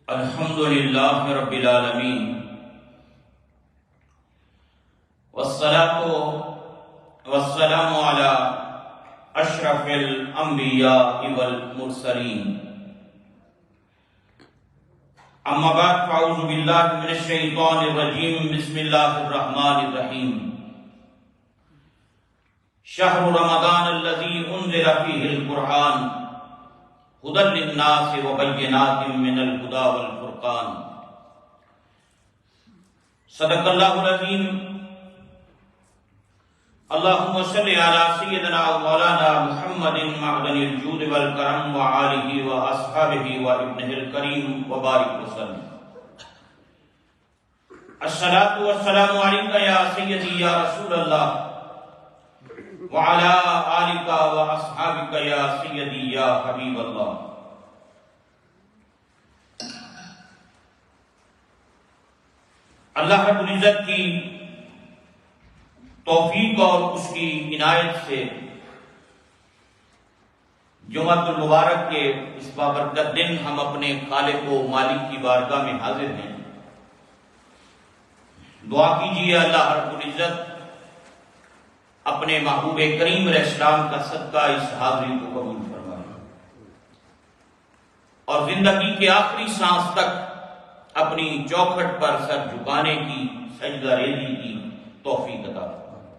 الحمد للہ رب العالمین والصلاة والسلام علی اشرف الانبیاء والمرسلین اما بعد فاعوذ باللہ من الشیطان الرجیم بسم اللہ الرحمن الرحیم شہر رمضان الذی انزل فیہ القرآن ہدی للناس وبینات من الہدی والفرقان صدق اللہ العظیم اللہم صلی علی سیدنا و مولانا محمد معدن الجود والکرم وآلہ واصحابہ وابنہ الکریم وبارک وسلم الصلاۃ والسلام علیکہ یا سیدی یا رسول اللہ وعلى آلك وأصحابك يا سيدي يا حبيب الله. اللہ رب العزت کی توفیق اور اس کی عنایت سے جمعۃ المبارک کے اس بابرکت دن ہم اپنے خالق و مالک کی بارگاہ میں حاضر ہیں. دعا کیجیے اللہ رب العزت اپنے محبوب کریم علیہ السلام کا صدقہ اس حاضری کو قبول فرمائے اور زندگی کے آخری سانس تک اپنی چوکھٹ پر سر جھکانے کی سجدہ ریزی کی توفیق عطا فرمائے.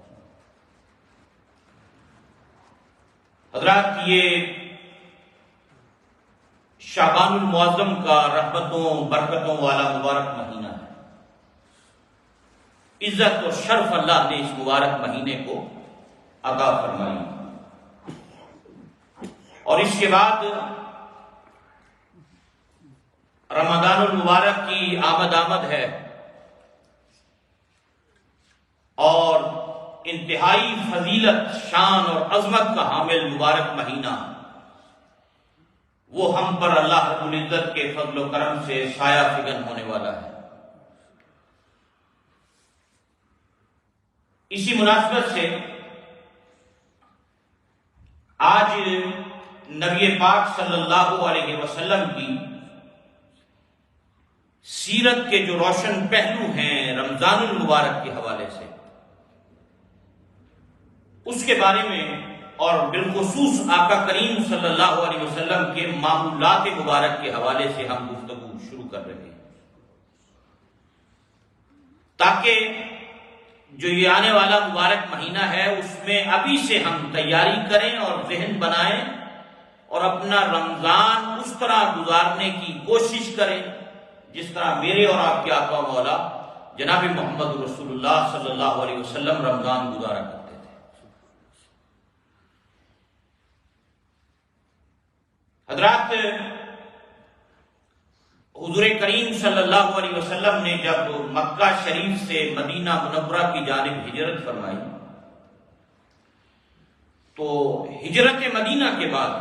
حضرات، یہ شعبان المعظم کا رحمتوں برکتوں والا مبارک مہینہ ہے. عزت اور شرف اللہ نے اس مبارک مہینے کو عطا فرمائی اور اس کے بعد رمضان المبارک کی آمد ہے اور انتہائی فضیلت، شان اور عظمت کا حامل مبارک مہینہ وہ ہم پر اللہ رب العزت کے فضل و کرم سے سایہ فگن ہونے والا ہے. اسی مناسبت سے آج نبی پاک صلی اللہ علیہ وسلم کی سیرت کے جو روشن پہلو ہیں رمضان المبارک کے حوالے سے، اس کے بارے میں اور بالخصوص آقا کریم صلی اللہ علیہ وسلم کے معمولات مبارک کے حوالے سے ہم گفتگو شروع کر رہے ہیں، تاکہ جو یہ آنے والا مبارک مہینہ ہے اس میں ابھی سے ہم تیاری کریں اور ذہن بنائیں اور اپنا رمضان اس طرح گزارنے کی کوشش کریں جس طرح میرے اور آپ کے آقا و مولا جناب محمد رسول اللہ صلی اللہ علیہ وسلم رمضان گزارا کرتے تھے. حضرات، حضور کریم صلی اللہ علیہ وسلم نے جب مکہ شریف سے مدینہ منورہ کی جانب ہجرت فرمائی تو ہجرت مدینہ کے بعد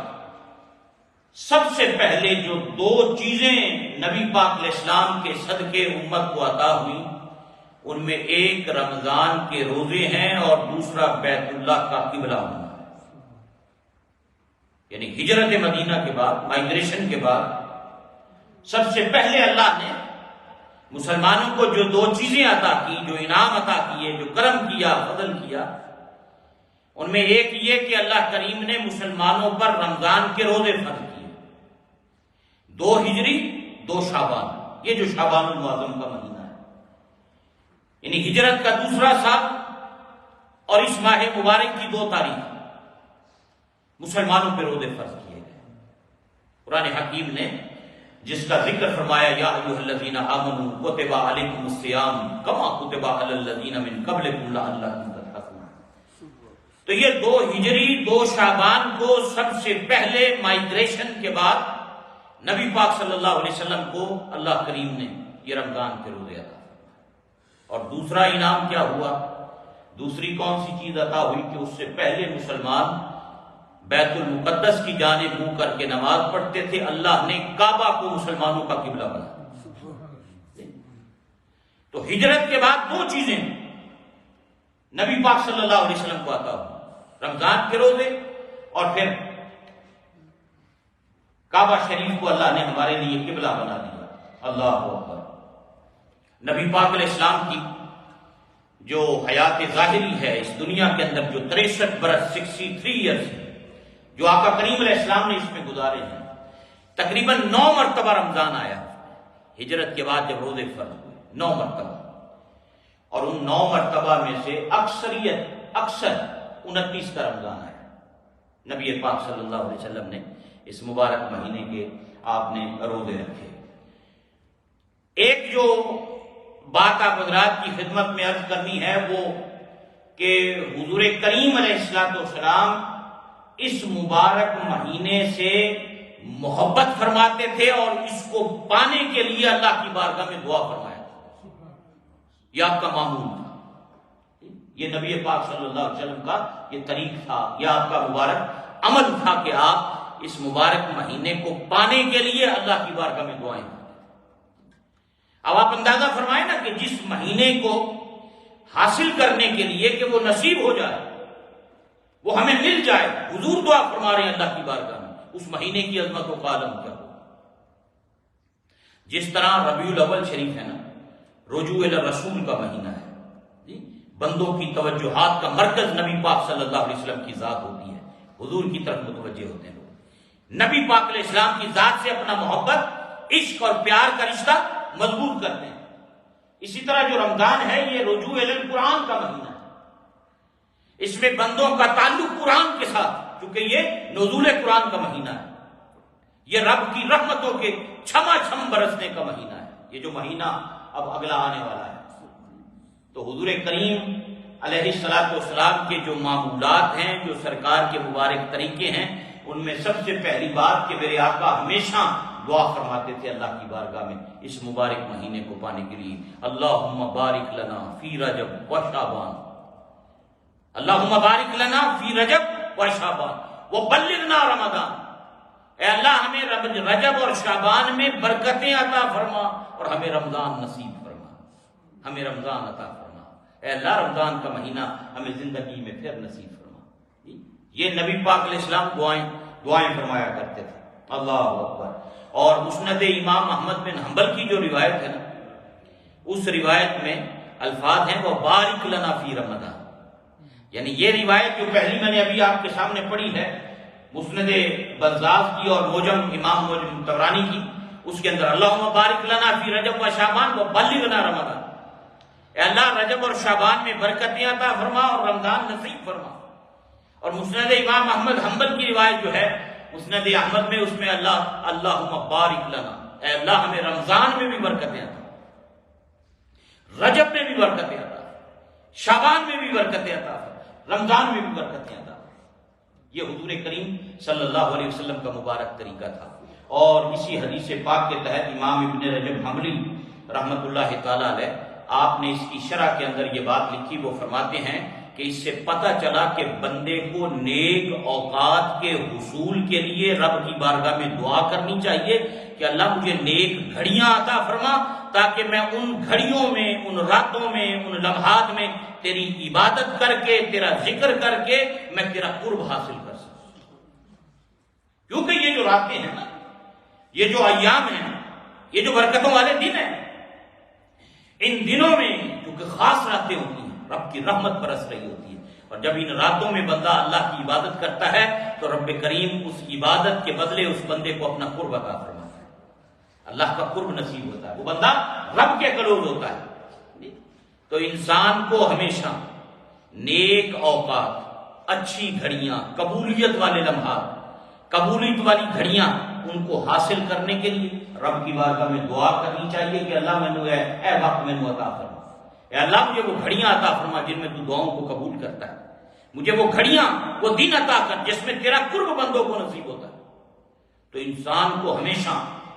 سب سے پہلے جو دو چیزیں نبی پاک علیہ السلام کے صدقے امت کو عطا ہوئی ان میں ایک رمضان کے روزے ہیں اور دوسرا بیت اللہ کا قبلہ ہونا ہے. یعنی ہجرت مدینہ کے بعد، مائگریشن کے بعد سب سے پہلے اللہ نے مسلمانوں کو جو دو چیزیں عطا کی، جو انعام عطا کیے، جو کرم کیا، فضل کیا، ان میں ایک یہ کہ اللہ کریم نے مسلمانوں پر رمضان کے روزے فرض کیے. 2 ہجری 2 شعبان، یہ جو شعبان المعظم کا مہینہ ہے، یعنی ہجرت کا دوسرا سال اور اس ماہ مبارک کی 2 تاریخ مسلمانوں پہ روزے فرض کیے گئے. قرآن حکیم نے جس کا ذکر فرمایا یا ایھا الذین آمنوا کتب علیکم الصیام کما کتب علی الذین من قبلکم لعلکم تتقون. تو یہ 2 ہجری 2 شعبان کو سب سے پہلے مائگریشن کے بعد نبی پاک صلی اللہ علیہ وسلم کو اللہ کریم نے یہ رمضان کے روزے عطا فرمائے. اور دوسرا انعام کیا ہوا؟ دوسری کون سی چیز عطا ہوئی کہ اس سے پہلے مسلمان بیت المقدس کی جانب منہ کر کے نماز پڑھتے تھے. اللہ نے کعبہ کو مسلمانوں کا قبلہ بنا. تو ہجرت کے بعد 2 چیزیں نبی پاک صلی اللہ علیہ وسلم کو عطا ہوئی، رمضان کے روزے اور پھر کعبہ شریف کو اللہ نے ہمارے لیے قبلہ بنا دیا. اللہ اکبر۔ نبی پاک علیہ السلام کی جو حیات ظاہری ہے اس دنیا کے اندر، جو 63 برس 63 ایئرس جو آقا کریم علیہ السلام نے اس میں گزارے ہیں، تقریباً 9 مرتبہ رمضان آیا ہجرت کے بعد جب روزے فرض ہوئے، 9 مرتبہ، اور ان 9 مرتبہ میں سے اکثر 29 کا رمضان آیا۔ نبی پاک صلی اللہ علیہ وسلم نے اس مبارک مہینے کے آپ نے روزے رکھے۔ ایک جو بات آپ حضرات کی خدمت میں عرض کرنی ہے وہ کہ حضور کریم علیہ السلام اس مبارک مہینے سے محبت فرماتے تھے اور اس کو پانے کے لیے اللہ کی بارگاہ میں دعا فرمایا تھا۔ یہ آپ کا معمول تھا، یہ نبی پاک صلی اللہ علیہ وسلم کا یہ طریق تھا، یہ آپ کا مبارک عمل تھا کہ آپ اس مبارک مہینے کو پانے کے لیے اللہ کی بارگاہ میں دعائیں کرتے۔ اب آپ اندازہ فرمائیں نا کہ جس مہینے کو حاصل کرنے کے لیے کہ وہ نصیب ہو جائے، وہ ہمیں مل جائے، حضور دعا فرما رہے ہیں اللہ کی بارگاہ میں، اس مہینے کی عظمت و عالم کیا ہو۔ جس طرح ربیع الاول شریف ہے نا، رجوع الی الرسول کا مہینہ ہے، بندوں کی توجہات کا مرکز نبی پاک صلی اللہ علیہ وسلم کی ذات ہوتی ہے، حضور کی طرف متوجہ ہوتے ہیں لوگ، نبی پاک علیہ السلام کی ذات سے اپنا محبت، عشق اور پیار کا رشتہ مضبوط کرتے ہیں۔ اسی طرح جو رمضان ہے یہ رجوع الی القرآن کا مہینہ ہے، اس میں بندوں کا تعلق قرآن کے ساتھ، کیونکہ یہ نزول قرآن کا مہینہ ہے، یہ رب کی رحمتوں کے چھما چھم برسنے کا مہینہ ہے، یہ جو مہینہ اب اگلا آنے والا ہے۔ تو حضور کریم علیہ السلام کے جو معمولات ہیں، جو سرکار کے مبارک طریقے ہیں، ان میں سب سے پہلی بات کہ میرے آقا ہمیشہ دعا فرماتے تھے اللہ کی بارگاہ میں اس مبارک مہینے کو پانے کے لیے، اللہم بارک لنا فی رجب و شعبان، اللہم بارک لنا فی رجب و شعبان وبلغنا رمضان، اے اللہ ہمیں رجب اور شعبان میں برکتیں عطا فرما اور ہمیں رمضان نصیب فرما، ہمیں رمضان عطا فرما، اے اللہ رمضان کا مہینہ ہمیں زندگی میں پھر نصیب فرما۔ یہ نبی پاک علیہ السلام دعائیں فرمایا کرتے تھے، اللہ اکبر۔ اور مسند امام احمد بن حنبل کی جو روایت ہے نا، اس روایت میں الفاظ ہیں وہ بارک لنا فی رمضان، یعنی یہ روایت جو پہلی میں نے ابھی آپ کے سامنے پڑھی ہے مسند بزاز کی اور امام موجم طبرانی کی، اس کے اندر اللہم بارک لنا فی رجب و شعبان وبلغنا رمضان، اے اللہ رجب اور شعبان میں برکتیں عطا فرما اور رمضان نصیب فرما۔ اور مسند امام احمد حنبل کی روایت جو ہے مسند احمد میں، اس میں اللہم بارک لنا، اے اللہ ہمیں رمضان میں بھی برکتیں عطا، رجب میں بھی برکتیں عطا، شعبان میں بھی برکتیں عطا، رمضان میں بھی برکتیں عطا۔ یہ حضور کریم صلی اللہ علیہ وسلم کا مبارک طریقہ تھا۔ اور اسی حدیث پاک کے تحت امام ابن رجب حنبلی رحمۃ اللہ تعالی علیہ آپ نے اس کی شرح کے اندر یہ بات لکھی، وہ فرماتے ہیں کہ اس سے پتہ چلا کہ بندے کو نیک اوقات کے حصول کے لیے رب کی بارگاہ میں دعا کرنی چاہیے کہ اللہ مجھے نیک گھڑیاں عطا فرما تاکہ میں ان گھڑیوں میں، ان راتوں میں، ان لمحات میں تیری عبادت کر کے، تیرا ذکر کر کے میں تیرا قرب حاصل کر سکوں۔ کیونکہ یہ جو راتیں ہیں نا، یہ جو ایام ہیں، یہ جو برکتوں والے دن ہیں، ان دنوں میں کیونکہ خاص راتیں ہوتی ہیں، رب کی رحمت برس رہی ہوتی ہے، اور جب ان راتوں میں بندہ اللہ کی عبادت کرتا ہے تو رب کریم اس عبادت کے بدلے اس بندے کو اپنا قرب عطا فرماتا ہے، اللہ کا قرب نصیب ہوتا ہے، وہ بندہ رب کے قریب ہوتا ہے۔ تو انسان کو ہمیشہ نیک اوقات، اچھی گھڑیاں، قبولیت والے لمحات، قبولیت والی گھڑیاں، ان کو حاصل کرنے کے لیے رب کی بارگاہ میں دعا کرنی چاہیے کہ اللہ اے وقت میں عطا فرما، اے اللہ مجھے وہ گھڑیاں عطا فرما جن میں تو دعاؤں کو قبول کرتا ہے، مجھے وہ گھڑیاں، وہ دن عطا کر جس میں تیرا قرب بندوں کو نصیب ہوتا ہے۔ تو انسان کو ہمیشہ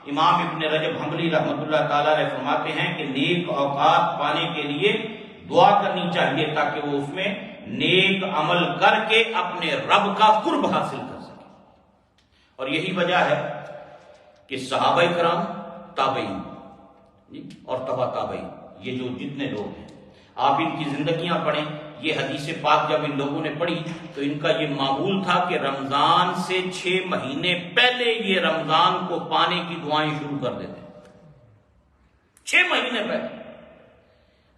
امام ابن رجب حنبلی رحمۃ اللہ تعالی علیہ فرماتے ہیں کہ نیک اوقات پانے کے لیے دعا کرنی چاہیے تاکہ وہ اس میں نیک عمل کر کے اپنے رب کا قرب حاصل کر سکے۔ اور یہی وجہ ہے کہ صحابہ کرام، تابعین اور تبع تابعین، یہ جو جتنے لوگ ہیں، آپ ان کی زندگیاں پڑھیں، یہ حدیث پاک جب ان لوگوں نے پڑھی تو ان کا یہ معمول تھا کہ رمضان سے 6 مہینے پہلے یہ رمضان کو پانے کی دعائیں شروع کر دیتے ہیں۔ 6 مہینے پہلے،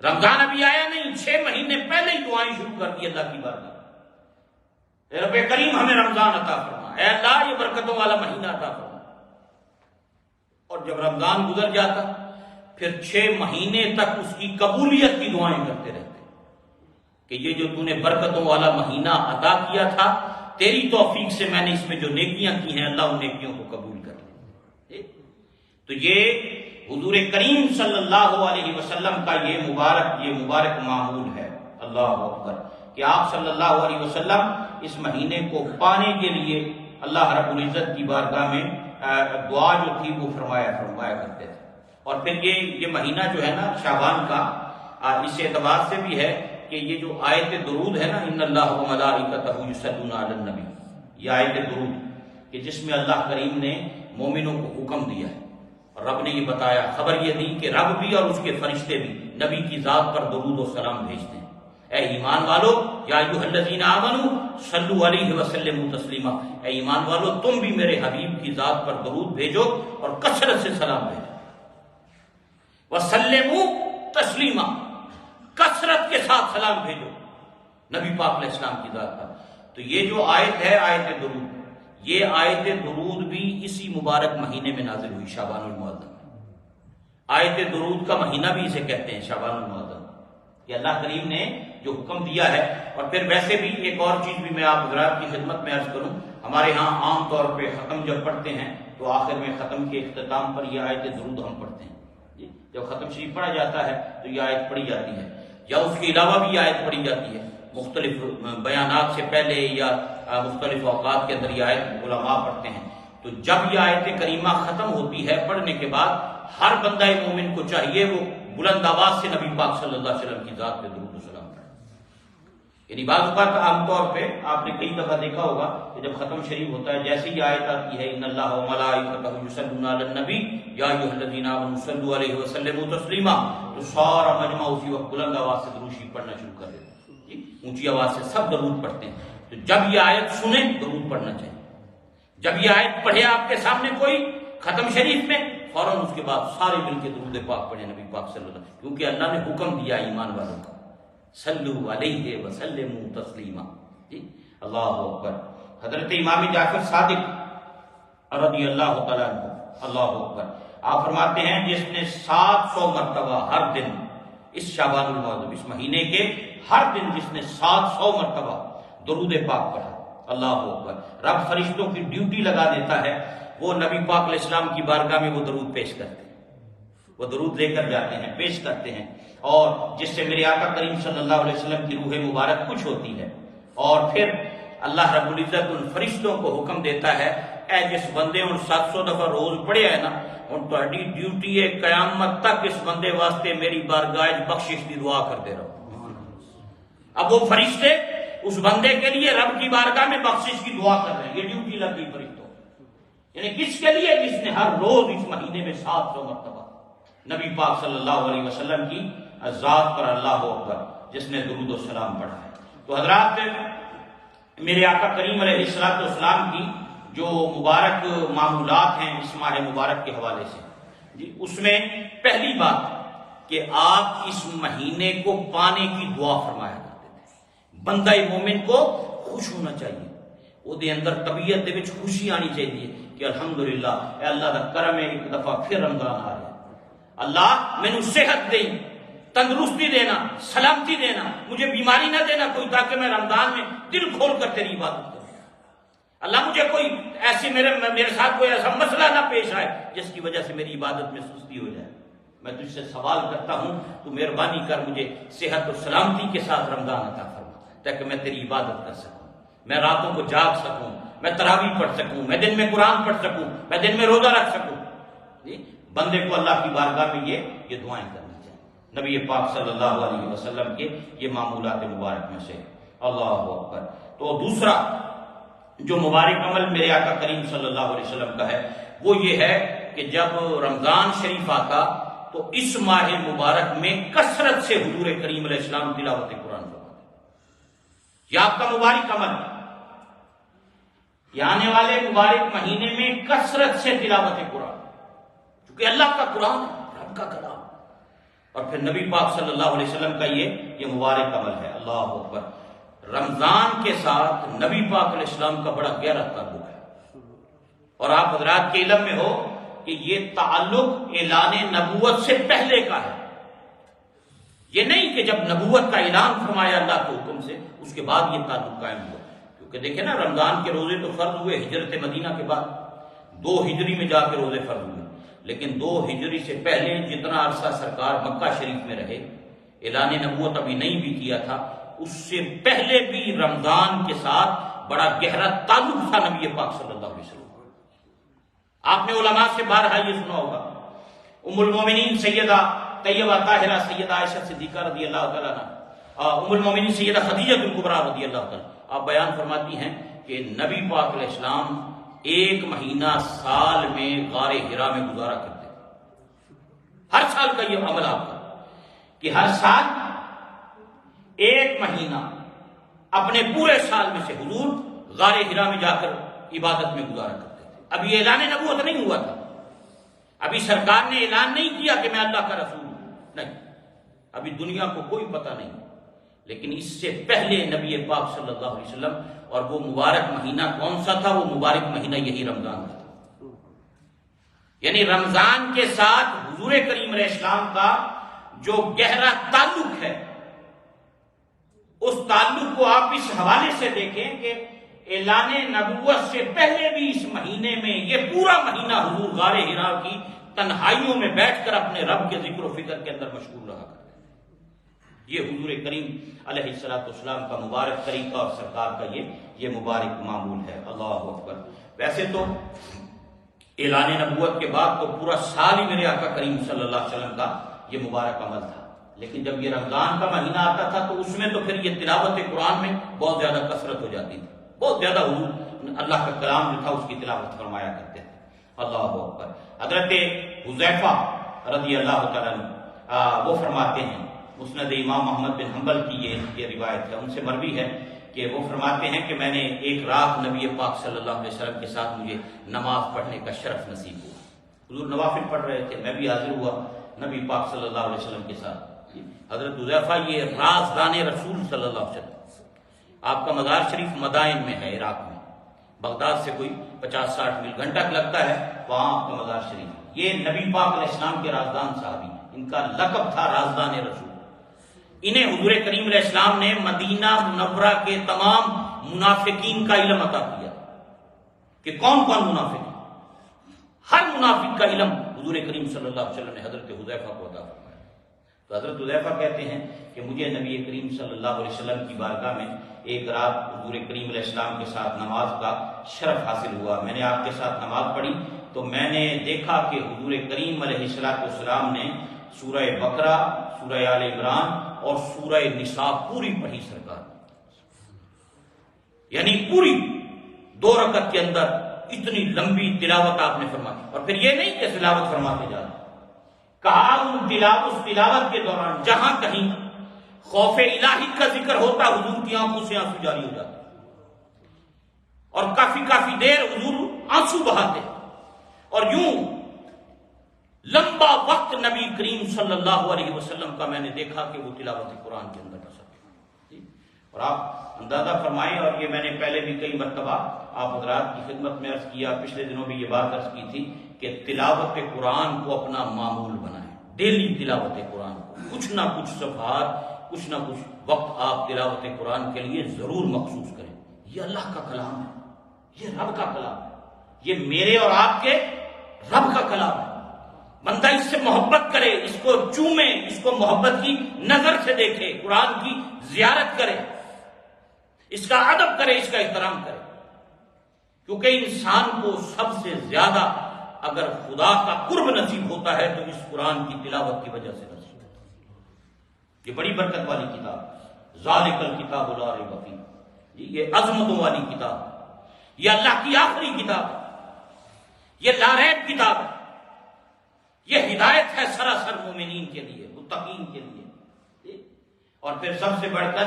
رمضان ابھی آیا نہیں، 6 مہینے پہلے ہی دعائیں شروع کر دی اللہ کی بارگاہ میں، اے رب کریم ہمیں رمضان عطا فرما، اے اللہ یہ برکتوں والا مہینہ عطا فرما۔ اور جب رمضان گزر جاتا پھر 6 مہینے تک اس کی قبولیت کی دعائیں کرتے رہتے کہ یہ جو تو نے برکتوں والا مہینہ عطا کیا تھا، تیری توفیق سے میں نے اس میں جو نیکیاں کی ہیں اللہ ان نیکیوں کو قبول کر لے۔ تو یہ حضور کریم صلی اللہ علیہ وسلم کا یہ مبارک معمول ہے، اللہ اکبر، کہ آپ صلی اللہ علیہ وسلم اس مہینے کو پانے کے لیے اللہ رب العزت کی بارگاہ میں دعا جو تھی وہ فرمایا کرتے تھے۔ اور پھر یہ مہینہ جو ہے نا شعبان کا، اس اعتبار سے بھی ہے کہ یہ جو آیت درود ہے نا، ان اللہ و ملائکتہ یصلون علی النبی، یہ آیت درود کہ جس میں اللہ کریم نے مومنوں کو حکم دیا ہے، اور رب نے یہ بتایا، خبر یہ دی کہ رب بھی اور اس کے فرشتے بھی نبی کی ذات پر درود و سلام بھیجتے ہیں۔ اے ایمان والو، یا ایھا الذین آمنوا صلوا علیہ وسلموا تسلیما، اے ایمان والو تم بھی میرے حبیب کی ذات پر درود بھیجو اور کثرت سے سلام بھیجو، وسلموا تسلیما، کثرت کے ساتھ سلام بھیجو نبی پاک علیہ السلام کی ذات پر۔ تو یہ جو آیت ہے آیت درود، یہ آیت درود بھی اسی مبارک مہینے میں نازل ہوئی، شعبان المعظم۔ آیت درود کا مہینہ بھی اسے کہتے ہیں، شعبان المعظم، کہ اللہ کریم نے جو حکم دیا ہے۔ اور پھر ویسے بھی ایک اور چیز بھی میں آپ حضرات کی خدمت میں عرض کروں، ہمارے ہاں عام طور پہ ختم جب پڑھتے ہیں تو آخر میں ختم کے اختتام پر یہ آیت درود ہم پڑھتے ہیں۔ جب ختم شریف پڑھا جاتا ہے تو یہ آیت پڑھی جاتی ہے، یا اس کے علاوہ بھی یہ آیت پڑھی جاتی ہے، مختلف بیانات سے پہلے یا مختلف اوقات کے اندر یہ آیت علماء پڑھتے ہیں۔ تو جب یہ آیت کریمہ ختم ہوتی ہے پڑھنے کے بعد، ہر بندہ مومن کو چاہیے وہ بلند آواز سے نبی پاک صلی اللہ علیہ وسلم کی ذات پہ درود و سلام پڑھے۔ یعنی بعض اوقات عام طور پہ آپ نے کئی دفعہ دیکھا ہوگا کہ جب ختم شریف ہوتا ہے جیسے یہ آیت آتی ہے، ان اللہ و ملائکتہ یصلون علی النبی یا ایھا الذین آمنوا صلوا علیہ وسلموا تسلیما، تو سارا مجمع اسی وقت بلند آواز سے درود شریف پڑھنا شروع کر دیتا ہے، اونچی آواز سے سب درود پڑھتے ہیں۔ تو جب یہ آیت سنیں درود پڑھنا چاہیے، جب یہ آیت پڑھے آپ کے سامنے کوئی ختم شریف میں، فوراً اس کے بعد سارے مل کے درود پاک پڑھیں نبی پاک صلی اللہ علیہ وسلم، کیونکہ اللہ نے حکم دیا ایمان والوں کا، صلو علیہ وسلموا تسلیما۔ اللہ اکبر۔ حضرت امام جعفر صادق رضی اللہ تعالیٰ عنہ، اللہ اکبر، آپ فرماتے ہیں جس نے 700 مرتبہ ہر دن اس شعبان المعظم، اس مہینے کے ہر دن جس نے 700 مرتبہ درود پاک پڑھا، اللہ اکبر، رب فرشتوں کی ڈیوٹی لگا دیتا ہے، وہ نبی پاک علیہ السلام کی بارگاہ میں وہ درود پیش کرتے ہیں، وہ درود لے کر جاتے ہیں، پیش کرتے ہیں، اور جس سے میرے آقا کریم صلی اللہ علیہ وسلم کی روح مبارک خوش ہوتی ہے۔ اور پھر اللہ رب العزت ان فرشتوں کو حکم دیتا ہے، اے جس بندے ان 700 دفعہ روز پڑھے ہے نا، ان تہاڈی ڈیوٹی ہے قیامت تک اس بندے واسطے میری بارگاہ بخشش کی دعا کرتے رہو۔ اب وہ فرشتے اس بندے کے لیے رب کی بارگاہ میں بخشش کی دعا کر رہے ہیں، یہ ڈیوٹی لگ گئی فرشتوں، یعنی کس کے لیے؟ جس نے ہر روز اس مہینے میں 700 مرتبہ نبی پاک صلی اللہ علیہ وسلم کی ذات پر، اللہ اکبر، جس نے درود و سلام پڑھا ہے۔ تو حضرات، میرے آقا کریم علیہ السلام کی جو مبارک معمولات ہیں اس ماہ مبارک کے حوالے سے، اس میں پہلی بات کہ آپ اس مہینے کو پانے کی دعا فرمایا کرتے تھے۔ بندہ مومن کو خوش ہونا چاہیے، وہ دے اندر طبیعت دے وچ خوشی آنی چاہیے کہ الحمدللہ اے اللہ دا کرم ہے، ایک دفعہ پھر رمضان آ رہا ہے، اللہ مینوں صحت دیں، تندرستی دینا، سلامتی دینا، مجھے بیماری نہ دینا کوئی، تاکہ میں رمضان میں دل کھول کر تیری عبادت کروں۔ اللہ مجھے کوئی ایسی میرے ساتھ کوئی ایسا مسئلہ نہ پیش آئے جس کی وجہ سے میری عبادت میں سستی ہو جائے۔ میں تجھ سے سوال کرتا ہوں، تو مہربانی کر مجھے صحت اور سلامتی کے ساتھ رمضان عطا فرما، تاکہ میں تیری عبادت کر سکوں، میں راتوں کو جاگ سکوں، میں تراویح پڑھ سکوں، میں دن میں قرآن پڑھ سکوں، میں دن میں روزہ رکھ سکوں۔ بندے کو اللہ کی بارگاہ میں یہ دعائیں کرنی چاہیے، نبی پاک صلی اللہ علیہ وسلم کے یہ معمولات مبارک میں سے، اللہ اکبر۔ تو دوسرا جو مبارک عمل میرے آقا کریم صلی اللہ علیہ وسلم کا ہے وہ یہ ہے کہ جب رمضان شریف آتا تو اس ماہ مبارک میں کثرت سے حضور کریم علیہ السلام تلاوت قرآن فرماتے۔ یہ آپ کا مبارک عمل ہے، یہ آنے والے مبارک مہینے میں کثرت سے تلاوت قرآن، کیونکہ اللہ کا قرآن ہے، رب کا کلام، اور پھر نبی پاک صلی اللہ علیہ وسلم کا یہ مبارک عمل ہے. اللہ اکبر. رمضان کے ساتھ نبی پاک علیہ السلام کا بڑا گہرا تعلق ہے، اور آپ حضرات کے علم میں ہو کہ یہ تعلق اعلان نبوت سے پہلے کا ہے. یہ نہیں کہ جب نبوت کا اعلان فرمایا اللہ کے حکم سے اس کے بعد یہ تعلق قائم ہوا. کیونکہ دیکھیں نا، رمضان کے روزے تو فرض ہوئے ہجرت مدینہ کے بعد، 2 ہجری میں جا کے روزے فرض ہوئے. لیکن 2 ہجری سے پہلے جتنا عرصہ سرکار مکہ شریف میں رہے، اعلان نبوت ابھی نہیں بھی کیا تھا، اس سے پہلے بھی رمضان کے ساتھ بڑا گہرا تعلق تھا نبی پاک صلی اللہ علیہ وسلم. آپ نے علماء سے بارہا یہ سنا ہوگا. ام المومنین سیدہ طیبہ طاہرہ سیدہ عائشہ صدیقہ رضی اللہ تعالیٰ عنہ، ام المومنین سیدہ خدیجہ الکبریٰ رضی اللہ تعالیٰ، آپ بیان فرماتی ہیں کہ نبی پاک علیہ السلام 1 مہینہ سال میں غار حرا میں گزارا کرتے تھے. ہر سال کا یہ عمل آپ کا کہ ہر سال 1 مہینہ اپنے پورے سال میں سے حضور غار حرا میں جا کر عبادت میں گزارا کرتے تھے. ابھی اعلان نبوت نہیں ہوا تھا، ابھی سرکار نے اعلان نہیں کیا کہ میں اللہ کا رسول ہوں، نہیں، ابھی دنیا کو کوئی پتہ نہیں. لیکن اس سے پہلے نبی پاک صلی اللہ علیہ وسلم، اور وہ مبارک مہینہ کون سا تھا؟ وہ مبارک مہینہ یہی رمضان کا تھا. یعنی رمضان کے ساتھ حضور کریم علیہ السلام کا جو گہرا تعلق ہے، اس تعلق کو آپ اس حوالے سے دیکھیں کہ اعلان نبوت سے پہلے بھی اس مہینے میں یہ پورا مہینہ حضور غار حرا کی تنہائیوں میں بیٹھ کر اپنے رب کے ذکر و فکر کے اندر مشغول رہا کرتے ہیں. یہ حضور کریم علیہ السلام کا مبارک طریقہ اور سرکار کا یہ مبارک معمول ہے. اللہ اکبر. ویسے تو اعلان نبوت کے بعد تو پورا سال ہی میرے آقا کریم صلی اللہ علیہ وسلم کا یہ مبارک عمل تھا. لیکن جب یہ رمضان کا مہینہ آتا تھا تو اس میں تو پھر یہ تلاوت قرآن میں بہت زیادہ کثرت ہو جاتی تھی، بہت زیادہ حضور اللہ کا کلام جو تھا اس کی تلاوت فرمایا کرتے تھے. اللہ اکبر. حضرت حذیفہ رضی اللہ تعالیٰ عنہ وہ فرماتے ہیں، مسند امام محمد بن حنبل کی یہ روایت ہے، ان سے مروی ہے کہ وہ فرماتے ہیں کہ میں نے ایک رات نبی پاک صلی اللہ علیہ وسلم کے ساتھ مجھے نماز پڑھنے کا شرف نصیب ہوا. حضور نوافل پڑھ رہے تھے، میں بھی حاضر ہوا نبی پاک صلی اللہ علیہ وسلم کے ساتھ. حضرت حذیفہ یہ رازدان رسول صلی اللہ علیہ وسلم، آپ کا مزار شریف مدائن میں ہے، عراق میں، بغداد سے کوئی 50-60 میل گھنٹہ لگتا ہے، وہاں آپ کا مزار شریف. یہ نبی پاک علیہ السلام کے رازدان صحابی ہیں، ان کا لقب تھا رازدان رسول. انہیں حضور کریم علیہ السلام نے مدینہ منورہ کے تمام منافقین کا علم عطا کیا کہ کون کون منافق ہیں. ہر منافق کا علم حضور کریم صلی اللہ علیہ وسلم نے حضرت حذیفہ کو عطا فرمایا. تو حضرت حذیفہ کہتے ہیں کہ مجھے نبی کریم صلی اللہ علیہ وسلم کی بارگاہ میں ایک رات حضور کریم علیہ السلام کے ساتھ نماز کا شرف حاصل ہوا. میں نے آپ کے ساتھ نماز پڑھی تو میں نے دیکھا کہ حضور کریم علیہ السلام نے سورہ بقرہ، سورہ آل عمران اور سورہ نساء پوری پڑھی سرکار. یعنی پوری 2 رکعت کے اندر اتنی لمبی تلاوت آپ نے فرمائی. اور پھر یہ نہیں کہ تلاوت فرماتے جا رہے، کہا اس تلاوت کے دوران جہاں کہیں خوف الہی کا ذکر ہوتا حضور کی آنکھوں سے آنسو جاری ہو جاتے، اور کافی دیر حضور آنسو بہاتے، اور یوں لمبا وقت نبی کریم صلی اللہ علیہ وسلم کا میں نے دیکھا کہ وہ تلاوت قرآن کے اندر تصور. اور آپ اندازہ فرمائیں، اور یہ میں نے پہلے بھی کئی مرتبہ آپ حضرات کی خدمت میں عرض کیا، پچھلے دنوں بھی یہ بات عرض کی تھی کہ تلاوت قرآن کو اپنا معمول بنائیں. ڈیلی تلاوت قرآن کو کچھ نہ کچھ صفحات، کچھ نہ کچھ وقت آپ تلاوت قرآن کے لیے ضرور مخصوص کریں. یہ اللہ کا کلام ہے، یہ رب کا کلام ہے، یہ میرے اور آپ کے رب کا کلام ہے. بندہ اس سے محبت کرے، اس کو چومے، اس کو محبت کی نظر سے دیکھے، قرآن کی زیارت کرے، اس کا ادب کرے، اس کا احترام کرے. کیونکہ انسان کو سب سے زیادہ اگر خدا کا قرب نصیب ہوتا ہے تو اس قرآن کی تلاوت کی وجہ سے نصیب ہوتا ہے. یہ بڑی برکت والی کتاب، ذالک الکتاب لا ریب فیہ، یہ عظمتوں والی کتاب، یہ اللہ کی آخری کتاب ہے، یہ لا ریب کتاب ہے، یہ ہدایت ہے سراسر مومنین کے لیے، متقین کے لیے. اور پھر سب سے بڑھ کر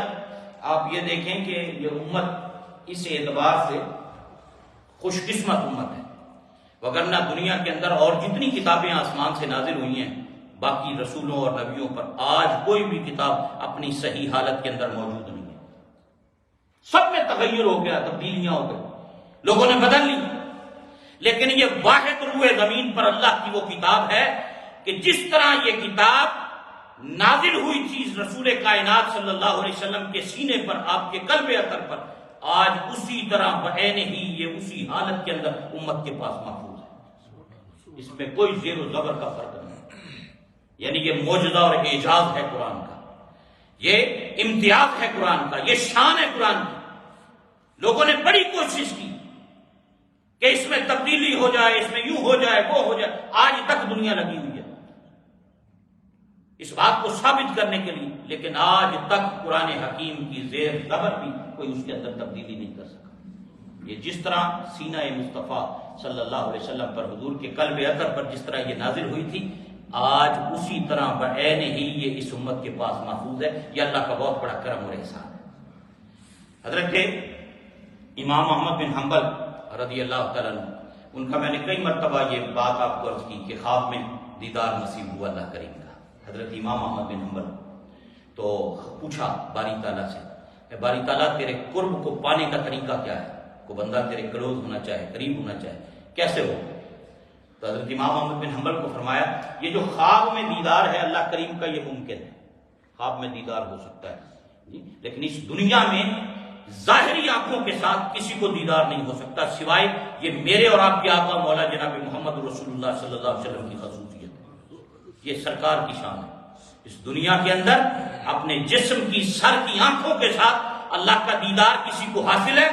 آپ یہ دیکھیں کہ یہ امت اس اعتبار سے خوش قسمت امت ہے، وگرنہ دنیا کے اندر اور جتنی کتابیں آسمان سے نازل ہوئی ہیں باقی رسولوں اور نبیوں پر آج کوئی بھی کتاب اپنی صحیح حالت کے اندر موجود نہیں ہے. سب میں تغیر ہو گیا، تبدیلیاں ہو گئی، لوگوں نے بدل لی. لیکن یہ واحد روئے زمین پر اللہ کی وہ کتاب ہے کہ جس طرح یہ کتاب نازل ہوئی چیز رسول کائنات صلی اللہ علیہ وسلم کے سینے پر، آپ کے قلب اطہر پر، آج اسی طرح بعین ہی یہ اسی حالت کے اندر امت کے پاس محفوظ ہے. اس میں کوئی زیر و زبر کا فرق نہیں. یعنی یہ معجزہ اور اعجاز ہے قرآن کا، یہ امتیاز ہے قرآن کا، یہ شان ہے قرآن کی. لوگوں نے بڑی کوشش کی کہ اس میں تبدیلی ہو جائے، اس میں یوں ہو جائے، وہ ہو جائے. آج تک دنیا لگی ہوئی ہے اس بات کو ثابت کرنے کے لیے، لیکن آج تک قرآن حکیم کی زیر زبر بھی کوئی اس کے اندر تبدیلی نہیں کر سکا. یہ جس طرح سینہ مصطفیٰ صلی اللہ علیہ وسلم پر، حضور کے قلب اطہر پر جس طرح یہ نازل ہوئی تھی، آج اسی طرح بعین ہی یہ اس امت کے پاس محفوظ ہے. یہ اللہ کا بہت بڑا کرم اور احسان ہے. حضرت امام احمد بن حنبل رضی اللہ تعالیٰ عنہ، ان کا میں نے کئی مرتبہ یہ بات آپ کو عرض کی کہ خواب میں دیدار نصیب ہوا اللہ کریم کا. حضرت امام احمد بن حنبل تو پوچھا باری تعالیٰ سے، اے باری تعالیٰ تیرے قرب کو پانے کا طریقہ کیا ہے؟ کو بندہ تیرے کلوز ہونا چاہے، قریب ہونا چاہے، کیسے ہو؟ تو حضرت امام احمد بن حنبل کو فرمایا یہ جو خواب میں دیدار ہے اللہ کریم کا، یہ ممکن ہے، خواب میں دیدار ہو سکتا ہے جی، لیکن اس دنیا میں ظاہری آنکھوں کے ساتھ کسی کو دیدار نہیں ہو سکتا سوائے یہ میرے اور آپ کے آقا مولا جناب محمد رسول اللہ صلی اللہ علیہ وسلم کی خصوصیت ہے. یہ سرکار کی شان ہے. اس دنیا کے اندر اپنے جسم کی سر کی آنکھوں کے ساتھ اللہ کا دیدار کسی کو حاصل ہے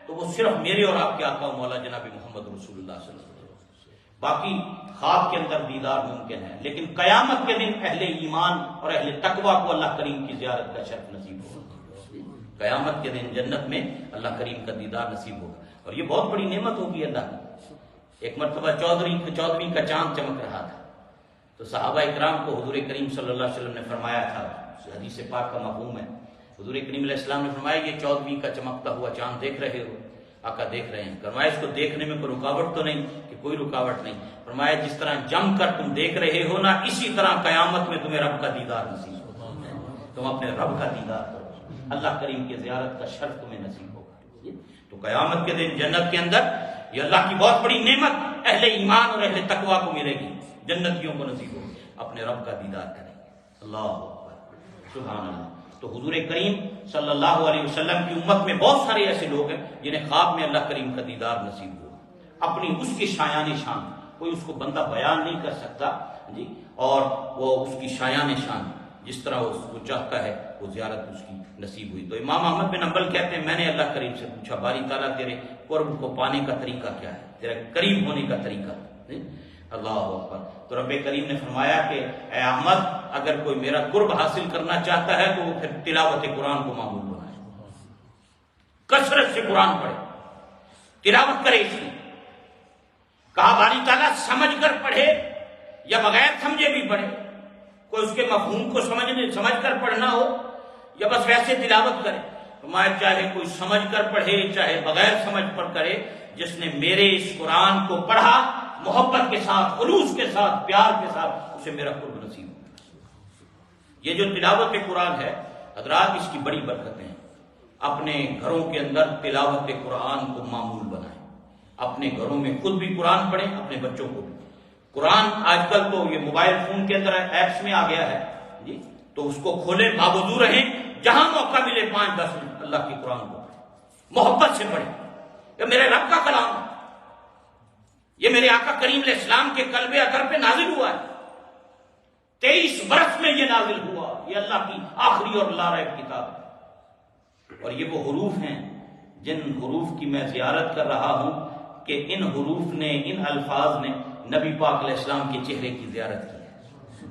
تو وہ صرف میرے اور آپ کے آقا مولا جناب محمد رسول اللہ صلی اللہ علیہ وسلم. باقی خواب کے اندر دیدار ممکن ہے، لیکن قیامت کے دن اہل ایمان اور اہل تقویٰ کو اللہ کریم کی زیارت کا شرف نصیب ہوگا. قیامت کے دن جنت میں اللہ کریم کا دیدار نصیب ہوگا، اور یہ بہت بڑی نعمت ہوگی اللہ کی. ایک مرتبہ چودھویں کا چاند چمک رہا تھا تو صحابہ اکرام کو حضور کریم صلی اللہ علیہ وسلم نے فرمایا تھا، حدیث پاک کا مفہوم ہے، حضور کریم علیہ السلام نے فرمایا یہ 14ویں کا چمکتا ہوا چاند دیکھ رہے ہو؟ آقا دیکھ رہے ہیں. فرمایا اس کو دیکھنے میں کوئی رکاوٹ تو نہیں؟ کہ کوئی رکاوٹ نہیں. فرمایا جس طرح جم کر تم دیکھ رہے ہو نا، اسی طرح قیامت میں تمہیں رب کا دیدار نصیب ہوگا. تم اپنے رب کا دیدار کرو، اللہ کریم کی زیارت کا شرف تمہیں نصیب ہوگا. تو قیامت کے دن جنت کے اندر یہ اللہ کی بہت بڑی نعمت اہل ایمان اور اہل تقویٰ کو ملے گی، جنتیوں کو نصیب ہوگی، اپنے رب کا دیدار کریں گے. اللہ اکبر، سبحان اللہ. تو حضور کریم صلی اللہ علیہ وسلم کی امت میں بہت سارے ایسے لوگ ہیں جنہیں خواب میں اللہ کریم کا دیدار نصیب ہوا. اپنی اس کی شایان شان کوئی اس کو بندہ بیان نہیں کر سکتا جی، اور وہ اس کی شایان شان جس طرح اس کو چاہتا ہے وہ زیارت اس کی نصیب ہوئی. تو امام احمد بن حنبل کہتے ہیں میں نے اللہ کریم سے پوچھا باری تعالیٰ تیرے قرب کو پانے کا طریقہ کیا ہے، تیرے قریب ہونے کا طریقہ. اللہ اکبر. تو رب کریم نے فرمایا کہ اے احمد اگر کوئی میرا قرب حاصل کرنا چاہتا ہے تو وہ پھر تلاوت قرآن کو معمول بنائے، کثرت سے قرآن پڑھے، تلاوت کرے. اس لیے کہا باری تعالیٰ سمجھ کر پڑھے یا بغیر سمجھے بھی پڑھے، کوئی اس کے مفہوم کو سمجھ کر پڑھنا ہو یا بس ویسے تلاوت کرے. فرمایا چاہے کوئی سمجھ کر پڑھے چاہے بغیر سمجھ پر کرے، جس نے میرے اس قرآن کو پڑھا محبت کے ساتھ، خلوص کے ساتھ، پیار کے ساتھ، اسے میرا قرب نصیب ہو. یہ جو تلاوت قرآن ہے حضرات، اس کی بڑی برکتیں ہیں. اپنے گھروں کے اندر تلاوت قرآن کو معمول بنائیں، اپنے گھروں میں خود بھی قرآن پڑھیں، اپنے بچوں کو بھی. قرآن آج کل تو یہ موبائل فون کے اندر ایپس میں آ گیا ہے جی، تو اس کو کھولیں، باوضو رہیں، جہاں موقع ملے 5-10 منٹ اللہ کی قرآن کو پڑھیں، محبت سے پڑھیں. یہ میرے رب کا کلام ہے، یہ میرے آقا کریم علیہ السلام کے قلب اطہر پہ نازل ہوا ہے. 23 برس میں یہ نازل ہوا، یہ اللہ کی آخری اور لا ریب کتاب ہے. اور یہ وہ حروف ہیں جن حروف کی میں زیارت کر رہا ہوں کہ ان حروف نے، ان الفاظ نے نبی پاک علیہ السلام کے چہرے کی زیارت کی ہے.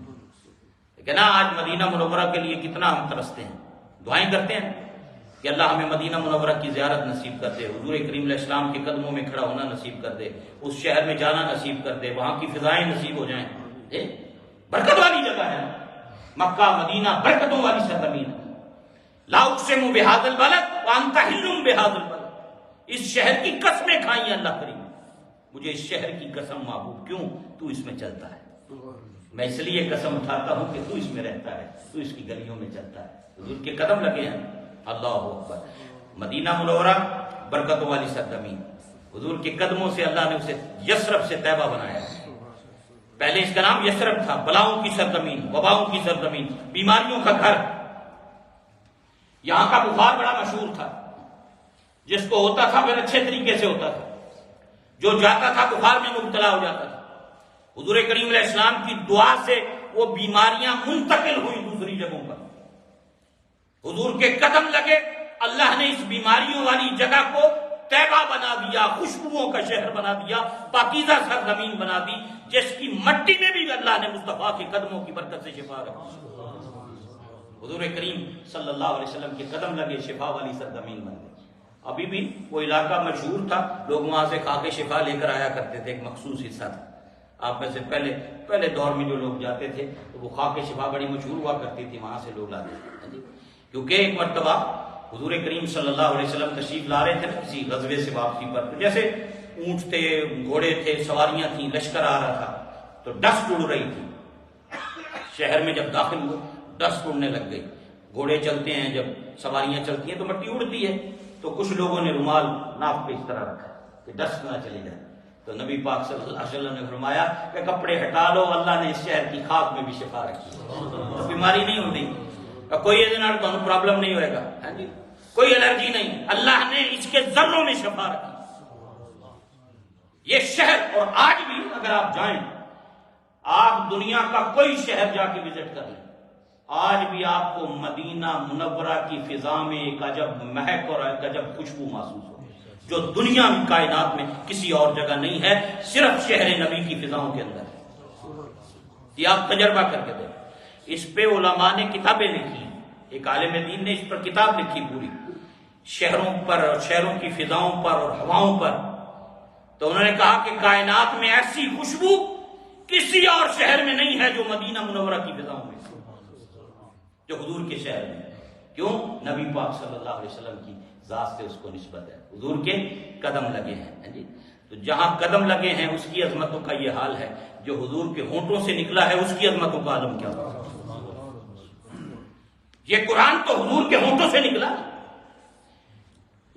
لیکن آج مدینہ منورہ کے لیے کتنا ہم ترستے ہیں، دعائیں کرتے ہیں کہ اللہ ہمیں مدینہ منورہ کی زیارت نصیب کر دے، حضور کریم علیہ السلام کے قدموں میں کھڑا ہونا نصیب کر دے، اس شہر میں جانا نصیب کر دے، وہاں کی فضائیں نصیب ہو جائیں. برکت والی جگہ ہے مکہ مدینہ، برکتوں والی سرزمین ہے. لا اقسم بہذا البلد وانت حل بہذا البلد. اس شہر کی قسمیں کھائیں اللہ کریم، مجھے اس شہر کی قسم محبوب، کیوں؟ تو اس میں چلتا ہے. میں اس لیے قسم اٹھاتا ہوں کہ تو اس میں رہتا ہے، تو اس کی گلیوں میں چلتا ہے، حضور کے قدم لگے ہیں۔ اللہ اکبر۔ مدینہ منورہ برکتوں والی سرزمین، حضور کے قدموں سے اللہ نے اسے یثرب سے طیبہ بنایا۔ پہلے اس کا نام یثرب تھا، بلاؤں کی سرزمین، وباؤں کی سرزمین، بیماریوں کا گھر۔ یہاں کا بخار بڑا مشہور تھا، جس کو ہوتا تھا پھر اچھے طریقے سے ہوتا تھا، جو جاتا تھا بخار میں مبتلا ہو جاتا تھا۔ حضور کریم علیہ السلام کی دعا سے وہ بیماریاں منتقل ہوئی دوسری جگہوں پر۔ حضور کے قدم لگے، اللہ نے اس بیماریوں والی جگہ کو طیبہ بنا دیا، خوشبوؤں کا شہر بنا دیا، پاکیزہ سرزمین بنا دی، جس کی مٹی میں بھی اللہ نے مصطفیٰ کے قدموں کی برکت سے شفا رکھی۔ حضور کریم صلی اللہ علیہ وسلم کے قدم لگے، شفا والی سرزمین بن گئی۔ ابھی بھی وہ علاقہ مشہور تھا، لوگ وہاں سے کھا کے شفا لے کر آیا کرتے تھے، ایک مخصوص حصہ تھا۔ آپ میں سے پہلے دور میں جو لوگ جاتے تھے تو وہ خاک شفا بڑی مشہور ہوا کرتی تھی، وہاں سے لوگ لاتے تھے، کیونکہ ایک مرتبہ حضور کریم صلی اللہ علیہ وسلم تشریف لا رہے تھے کسی غزوے سے واپسی پر، تو جیسے اونٹ تھے، گھوڑے تھے، سواریاں تھیں، لشکر آ رہا تھا، تو ڈسٹ اڑ رہی تھی۔ شہر میں جب داخل ہوئے ڈسٹ اڑنے لگ گئی۔ گھوڑے چلتے ہیں، جب سواریاں چلتی ہیں تو مٹی اڑتی ہے، تو کچھ لوگوں نے رومال ناف پہ اس طرح رکھا کہ ڈسٹ نہ چلی جائے۔ تو نبی پاک صلی اللہ علیہ وسلم نے فرمایا کہ کپڑے ہٹا لو، اللہ نے اس شہر کی خاک میں بھی شفا رکھی، تو بیماری نہیں ہوتی، کوئی پرابلم نہیں ہوئے گا، کوئی الرجی نہیں، اللہ نے اس کے ذروں میں شفا رکھی۔ یہ شہر، اور آج بھی اگر آپ جائیں، آپ دنیا کا کوئی شہر جا کے وزٹ کر لیں، آج بھی آپ کو مدینہ منورہ کی فضا میں ایک عجب مہک اور ایک عجب خوشبو محسوس ہو، جو دنیا میں کائنات میں کسی اور جگہ نہیں ہے، صرف شہر نبی کی فضاؤں کے اندر ہے۔ یہ آپ تجربہ کر کے دیکھیں۔ اس پہ علماء نے کتابیں لکھی، ایک عالم دین نے اس پر کتاب لکھی پوری، شہروں پر، شہروں کی فضاؤں پر اور ہواؤں پر۔ تو انہوں نے کہا کہ کائنات میں ایسی خوشبو کسی اور شہر میں نہیں ہے جو مدینہ منورہ کی فضاؤں میں، جو حضور کے شہر میں۔ کیوں؟ نبی پاک صلی اللہ علیہ وسلم کی ذات سے اس کو نسبت ہے، حضور کے قدم لگے ہیں جی۔ تو جہاں قدم لگے ہیں اس کی عظمتوں کا یہ حال ہے، جو حضور کے ہونٹوں سے نکلا ہے اس کی عظمتوں کا عالم کیا ہوگا۔ یہ قرآن تو حضور کے ہونٹوں سے نکلا،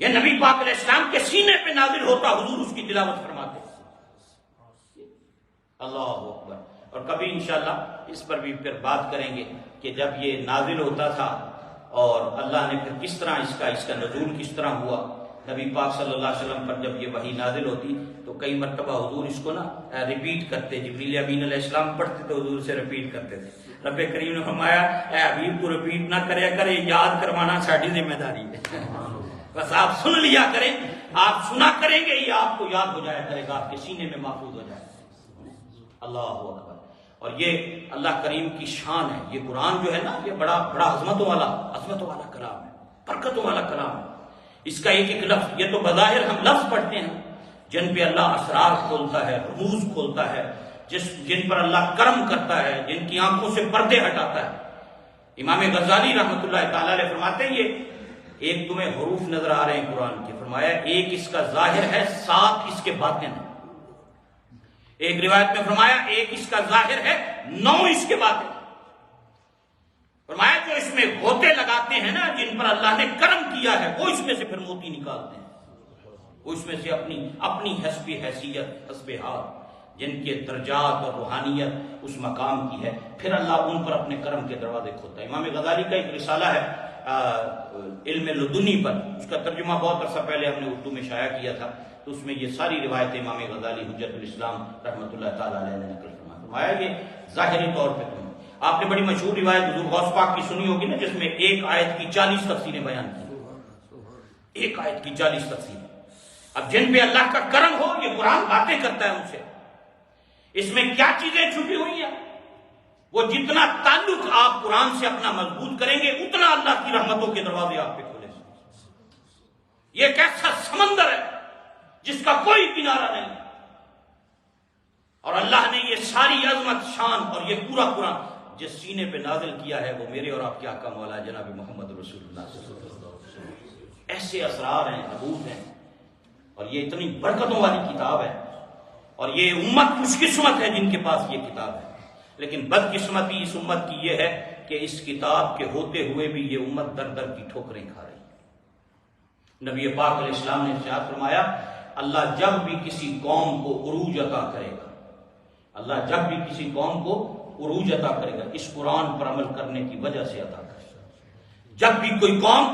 یہ نبی پاک علیہ السلام کے سینے پہ نازل ہوتا، حضور اس کی تلاوت فرماتے۔ اللہ اکبر۔ اور کبھی انشاءاللہ اس پر بھی پھر بات کریں گے کہ جب یہ نازل ہوتا تھا اور اللہ نے پھر کس طرح اس کا نزول کس طرح ہوا۔ نبی پاک صلی اللہ علیہ وسلم پر جب یہ وحی نازل ہوتی تو کئی مرتبہ حضور اس کو ریپیٹ کرتے، جبریل امین علیہ السلام پڑھتے تو حضور سے ریپیٹ کرتے تھے۔ رب کریم نے فرمایا اے حبیب کو ریپیٹ نہ کرے، یاد کروانا ساری ذمہ داری ہے، بس آپ سن لیا کریں، آپ سنا کریں گے، یہ آپ کو یاد ہو جایا کرے گا، آپ کے سینے میں محفوظ ہو جائے گا۔ اللہ اکبر۔ اور یہ اللہ کریم کی شان ہے، یہ قرآن جو ہے نا، یہ بڑا عظمتوں والا کلام ہے، برکتوں والا کلام ہے۔ اس کا ایک لفظ، یہ تو بظاہر ہم لفظ پڑھتے ہیں جن پہ اللہ اسرار کھولتا ہے، رموز کھولتا ہے، جن پر اللہ کرم کرتا ہے، جن کی آنکھوں سے پردے ہٹاتا ہے۔ امام غزالی رحمۃ اللہ تعالی علیہ فرماتے ہیں، یہ ایک تمہیں حروف نظر آ رہے ہیں قرآن کے، فرمایا ایک اس کا ظاہر ہے، 7 اس کے باطن ہیں۔ ایک روایت میں فرمایا ایک اس کا ظاہر ہے، 9 اس کے باطن۔ فرمایا جو اس میں غوطے لگاتے ہیں نا، جن پر اللہ نے کرم کیا ہے، وہ اس میں سے پھر موتی نکالتے ہیں، وہ اس میں سے اپنی حسب حیثیت، حسب حال، جن کے درجات اور روحانیت اس مقام کی ہے، پھر اللہ ان پر اپنے کرم کے دروازے کھولتا ہے۔ امام غزالی کا ایک رسالہ ہے علم لدنی پر، اس کا ترجمہ بہت عرصہ پہلے ہم نے اردو میں شائع کیا تھا، تو اس میں یہ ساری روایتیں امام غزالی حجت الاسلام رحمۃ اللہ تعالی علیہ نے نقل فرمایا۔ یہ ظاہری طور پہ تم، آپ نے بڑی مشہور روایت حضور غوث پاک کی سنی ہوگی نا، جس میں ایک آیت کی 40 تفسیریں بیان کی، ایک آیت کی 40 تفسیریں۔ اب جن پہ اللہ کا کرم ہو، یہ قرآن باتیں کرتا ہے ان سے، اس میں کیا چیزیں چھپی ہوئی ہیں، وہ جتنا تعلق آپ قرآن سے اپنا مضبوط کریں گے، اتنا اللہ کی رحمتوں کے دروازے آپ پہ کھولے۔ یہ ایک ایسا سمندر ہے جس کا کوئی کنارہ نہیں، اور اللہ نے یہ ساری عظمت، شان اور یہ پورا قرآن جس سینے پہ نازل کیا ہے، وہ میرے اور آپ کے آقا مولا جناب محمد رسول اللہ صلی اللہ علیہ وسلم۔ ایسے اسرار ہیں، نبوت ہیں، اور یہ اتنی برکتوں والی کتاب ہے، اور یہ امت خوش قسمت ہے جن کے پاس یہ کتاب ہے۔ لیکن بدقسمتی اس امت کی یہ ہے کہ اس کتاب کے ہوتے ہوئے بھی یہ امت در در کی ٹھوکریں کھا رہی ہے۔ نبی پاک علیہ السلام نے ارشاد فرمایا اللہ جب بھی کسی قوم کو عروج عطا کرے گا، اللہ جب بھی کسی قوم کو عروج عطا کرے گا اس قرآن پر عمل کرنے کی وجہ سے عطا کرے گا۔ جب بھی کوئی قوم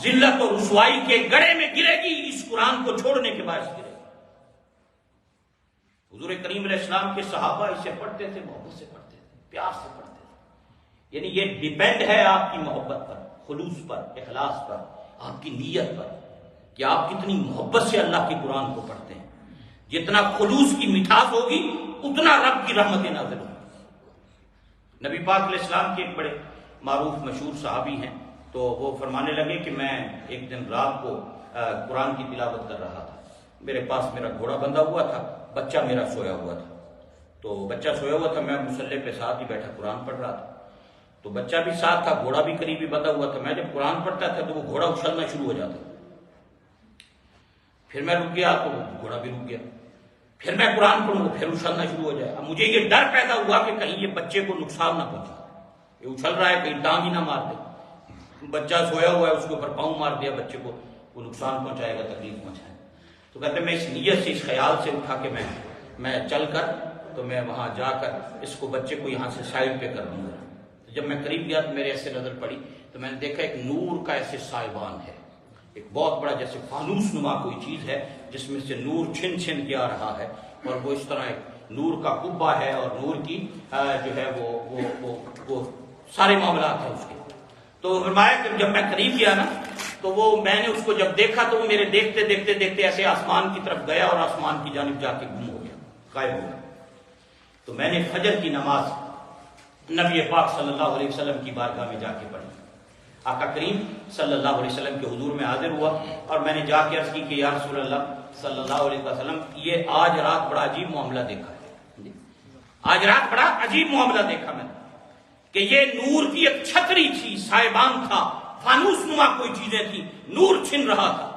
ذلت اور رسوائی کے گڑھے میں گرے گی اس قرآن کو چھوڑنے کے باعث گرے گی۔ حضور کریم علیہ السلام کے صحابہ اسے پڑھتے تھے، محبت سے پڑھتے تھے، پیار سے پڑھتے تھے۔ یعنی یہ ڈیپینڈ ہے آپ کی محبت پر، خلوص پر، اخلاص پر، آپ کی نیت پر کہ آپ کتنی محبت سے اللہ کے قرآن کو پڑھتے ہیں۔ جتنا خلوص کی مٹھاس ہوگی اتنا رب کی رحمت نازل ہوگی۔ نبی پاک علیہ السلام کے ایک بڑے معروف مشہور صحابی ہیں، تو وہ فرمانے لگے کہ میں ایک دن رات کو قرآن کی تلاوت کر رہا تھا، میرے پاس میرا گھوڑا بندھا ہوا تھا، بچہ میرا سویا ہوا تھا، تو بچہ سویا ہوا تھا، میں مصلی پہ ساتھ ہی بیٹھا قرآن پڑھ رہا تھا، تو بچہ بھی ساتھ تھا، گھوڑا بھی قریب ہی بندھا ہوا تھا۔ میں جب قرآن پڑھتا تھا تو وہ گھوڑا اچھلنا شروع ہو جاتا، پھر میں رک گیا تو گھوڑا بھی رک گیا، پھر میں قرآن پڑھوں پھر اچھلنا شروع ہو جائے۔ اب مجھے یہ ڈر پیدا ہوا کہ کہیں یہ بچے کو نقصان نہ پہنچے، یہ اچھل رہا ہے کہیں ٹانگ ہی نہ مار دے، بچہ سویا ہوا ہے اس کے اوپر پاؤں مار دیا بچے کو، وہ نقصان پہنچائے گا، تکلیف پہنچائے گا۔ تو کہتے ہیں میں اس نیت سے، اس خیال سے اٹھا کہ میں چل کر تو میں وہاں جا کر اس کو بچے کو یہاں سے سائڈ پہ کر دوں گا۔ جب میں قریب گیا تو میرے ایسے نظر پڑی تو میں نے دیکھا ایک نور کا ایسے سائبان ہے، ایک بہت بڑا جیسے فانوس نما کوئی چیز ہے جس میں سے نور چھن چھن کے آ رہا ہے، اور وہ اس طرح ایک نور کا قبہ ہے اور نور کی جو ہے وہ سارے معاملات ہیں اس کے۔ تو فرمایا کہ جب میں قریب گیا نا تو وہ میں نے اس کو جب دیکھا تو وہ میرے دیکھتے دیکھتے دیکھتے ایسے آسمان کی طرف گیا اور آسمان کی جانب جا کے گم ہو گیا، غائب ہو گیا۔ تو میں نے فجر کی نماز نبی پاک صلی اللہ علیہ وسلم کی بارگاہ میں جا کے پڑھی، آقا کریم صلی اللہ علیہ وسلم کے حضور میں حاضر ہوا اور میں نے جا کے عرض کی کہ یا رسول اللہ صلی اللہ علیہ وسلم یہ آج رات بڑا عجیب معاملہ دیکھا ہے، آج رات بڑا عجیب معاملہ دیکھا میں نے کہ یہ نور کی ایک چھتری تھی، سائبان تھا، فانوس نما کوئی چیزیں تھی، نور چھن رہا تھا،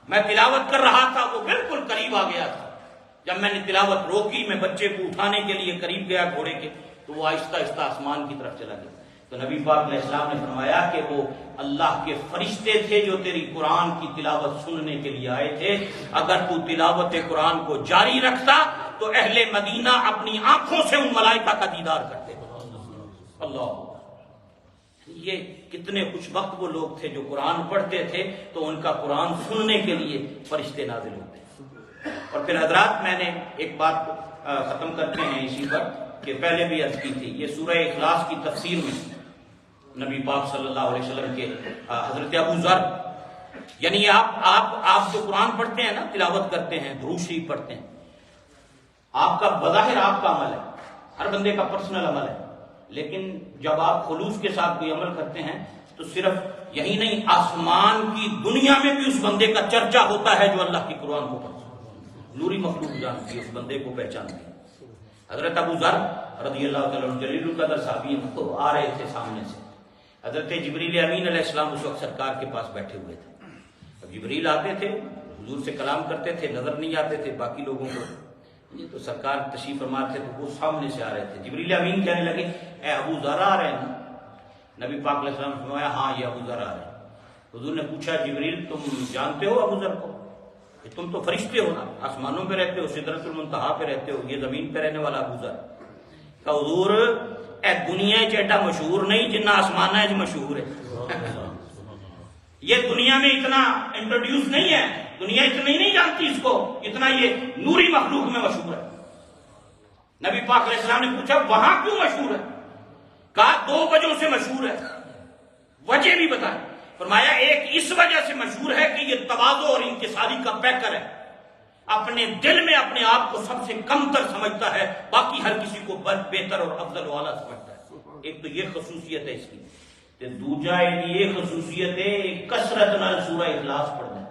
میں تلاوت کر رہا تھا، وہ بالکل قریب آ گیا تھا۔ جب میں نے تلاوت روکی، میں بچے کو اٹھانے کے لیے قریب گیا گھوڑے کے، تو وہ آہستہ آہستہ آسمان کی طرف چلا گیا۔ تو نبی پاک علیہ السلام نے فرمایا کہ وہ اللہ کے فرشتے تھے جو تیری قرآن کی تلاوت سننے کے لیے آئے تھے، اگر تو تلاوت قرآن کو جاری رکھتا تو اہل مدینہ اپنی آنکھوں سے ان ملائکہ کا دیدار کرتے۔ اللہ، یہ کتنے خوش بخت وہ لوگ تھے جو قرآن پڑھتے تھے تو ان کا قرآن سننے کے لیے فرشتے نازل ہوتے۔ اور پھر حضرات میں نے ایک بات ختم کرتے ہیں اسی پر کہ پہلے بھی عرض کی تھی، یہ سورہ اخلاص کی تفسیر میں نبی پاک صلی اللہ علیہ وسلم کے حضرت ابو ذر، یعنی آپ جو قرآن پڑھتے ہیں نا، تلاوت کرتے ہیں، درود شریف پڑھتے ہیں، آپ کا بظاہر آپ کا عمل ہے، ہر بندے کا پرسنل عمل ہے، لیکن جب آپ خلوص کے ساتھ کوئی عمل کرتے ہیں تو صرف یہی نہیں، آسمان کی دنیا میں بھی اس بندے کا چرچا ہوتا ہے جو اللہ کی قرآن کو پڑھتا ہے، نوری مخلوق جانتی ہے، اس بندے کو پہچانتی ہے۔ حضرت ابو ذر رضی اللہ تعالیٰ عنہ جلیل القدر صحابی تو آ رہے تھے سامنے سے، حضرت جبریل امین علیہ السلام اس وقت سرکار کے پاس بیٹھے ہوئے تھے۔ اب جبریل آتے تھے، حضور سے کلام کرتے تھے، نظر نہیں آتے تھے باقی لوگوں کو، تو سرکار تشریف فرما تھے تو وہ سامنے سے آ رہے تھے۔ جبریل امین کہنے لگے اے ابو ذر آ رہے ہیں نا؟ نبی پاک علیہ السلام نے فرمایا ہاں یہ ابو ذر آ رہے ہیں۔ حضور نے پوچھا جبریل تم جانتے ہو ابو ذر کو؟ کہ تم تو فرشتے ہو نا، آسمانوں پہ رہتے ہو، سدرۃ المنتہا پہ رہتے ہو، یہ زمین پہ رہنے والا ابو ذر۔ کہ حضور اے دنیا ایڈا مشہور نہیں جنہ آسمان ہے مشہور ہے، یہ دنیا میں اتنا انٹروڈیوس نہیں ہے، دنیا اتنی نہیں جانتی اس کو اتنا یہ نوری مخلوق میں مشہور ہے۔ نبی پاک علیہ السلام نے پوچھا وہاں کیوں مشہور ہے؟ کہا 2 وجہوں سے مشہور ہے، وجہ بھی بتائیں۔ فرمایا ایک اس وجہ سے مشہور ہے کہ یہ تواضع اور انکساری کا پیکر ہے، اپنے دل میں اپنے آپ کو سب سے کم تر سمجھتا ہے، باقی ہر کسی کو بہتر اور افضل والا سمجھتا ہے۔ ایک تو یہ خصوصیت ہے اس کی، تے دوجا یہ خصوصیت ہے کثرت نال سورہ اخلاص پڑھنا ہے۔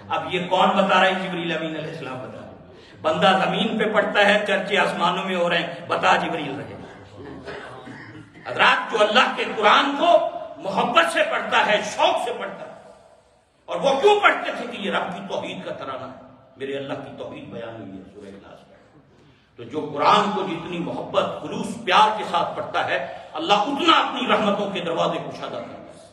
اب یہ کون بتا رہا ہے؟ جبریل امین علیہ السلام بتا رہے ہیں۔ بندہ زمین پہ پڑھتا ہے، چرچے آسمانوں میں ہو رہے ہیں، بتا جبریل رہے۔ حضرات جو اللہ کے قرآن کو محبت سے پڑھتا ہے، شوق سے پڑھتا ہے، اور وہ کیوں پڑھتے تھے کہ یہ رب کی توحید کا ترانہ ہے، میرے اللہ کی توحید بیان ہوئی ہے سورہ اخلاص میں۔ تو تو جو قرآن کو جتنی محبت خلوص پیار کے ساتھ پڑھتا ہے اللہ اتنا اپنی رحمتوں کے دروازے کشادہ کرتا ہے،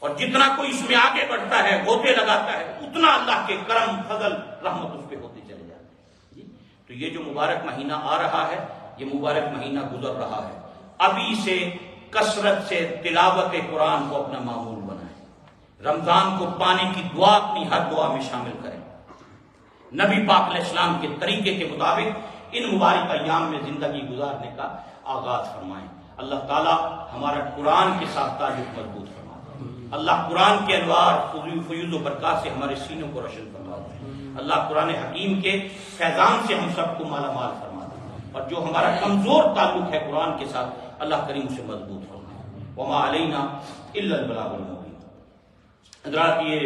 اور جتنا کوئی اس میں آگے بڑھتا ہے غوطے لگاتا ہے اتنا اللہ کے کرم فضل رحمت اس پہ ہوتے چلے جاتے ہیں۔ تو یہ جو مبارک مہینہ آ رہا ہے، یہ مبارک مہینہ گزر رہا ہے، ابھی سے کثرت سے تلاوت قرآن کو اپنا معمول بنائیں، رمضان کو پانے کی دعا اپنی ہر دعا میں شامل کریں، نبی پاک علیہ السلام کے طریقے کے مطابق ان مبارک ایام میں زندگی گزارنے کا آغاز فرمائیں۔ اللہ تعالیٰ ہمارا قرآن کے ساتھ تعلق مضبوط فرما دے، اللہ قرآن کے انوار فیوز و برکات سے ہمارے سینوں کو روشن فرما دے، اللہ قرآن حکیم کے فیضان سے ہم سب کو مالا مال فرما دے، اور جو ہمارا کمزور تعلق ہے قرآن کے ساتھ اللہ کریم سے مضبوط فرمائے۔ وما علینا الا البلاغ المبین۔ حضرات، یہ